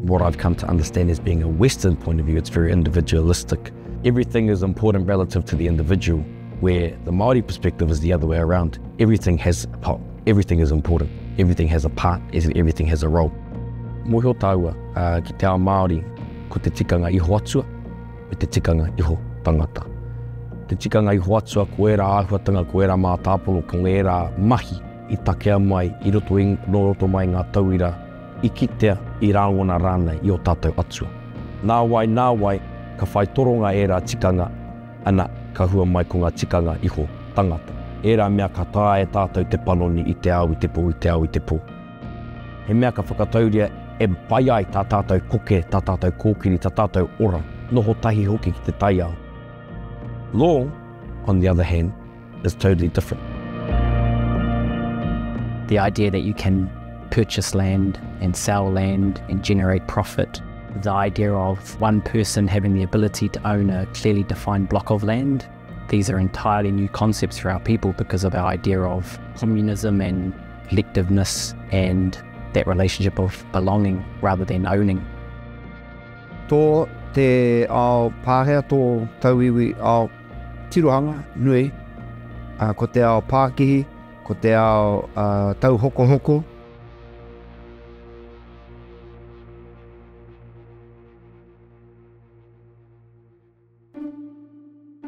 what I've come to understand as being a Western point of view, it's very individualistic. Everything is important relative to the individual, where the Māori perspective is the other way around. Everything is important. Everything has a part, everything has a role. Mōhio tāua ki te ao Māori, ko te tikanga iho atua, me te tikanga iho tangata. Te tikanga iho atua, ko era āhuatanga, ko era mātāpolo, ko era mahi i takea mai, i roto mai ngā tauira, i kitea i rāngona rānei i o tātou atua. Nā wai, ka whai toronga e rā tikanga, ana ka hua mai ko ngā tikanga iho tangata. E rā mea ka tā e tātou te panoni i te au i te pō, i te au i te pō. He mea ka whakatauria e pai ai tā tātou koke, tā tātou kōkiri, tā tātou ora, noho tahi hoki ki te tai au. Law, on the other hand, is totally different. The idea that you can purchase land and sell land and generate profit, the idea of one person having the ability to own a clearly defined block of land, these are entirely new concepts for our people because of our idea of communism and collectiveness and that relationship of belonging rather than owning. Tō te ao pāhea, tō tauiwi ao tirohanga nui, ko te ao Pākihi, ko te ao tau hoko hoko.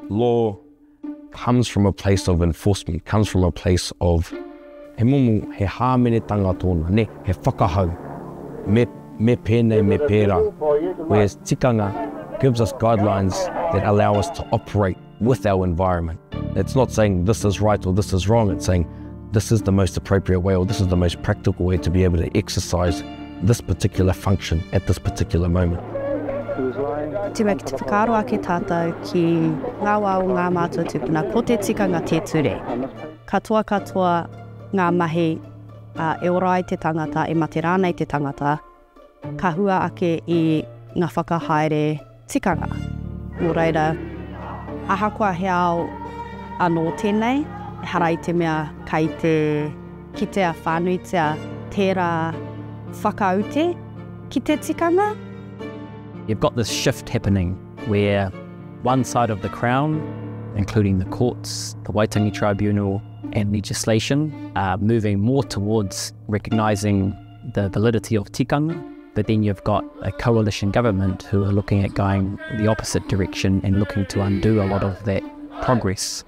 Law comes from a place of enforcement, comes from a place of he momo, he hāmenetanga tōna, ne, he whakahau, me pēnei, me pērā. Whereas tikanga gives us guidelines that allow us to operate with our environment. It's not saying this is right or this is wrong, it's saying this is the most appropriate way or this is the most practical way to be able to exercise this particular function at this particular moment. Tua ki te whakaaro ake tātou ki ngā wā o ngā mātua tupuna, ko te tikanga te ture. Katoa ngā mahi e ora ai te tangata, e mate rānei te tangata, ka hua ake i ngā whakahaere tikanga. Nō reira, ahakoa he ao anō tēnei, harai te mea kai te kitea whānuitea tērā whakaute ki te tikanga. You've got this shift happening where one side of the Crown, including the courts, the Waitangi Tribunal and legislation, are moving more towards recognising the validity of tikanga, but then you've got a coalition government who are looking at going the opposite direction and looking to undo a lot of that progress.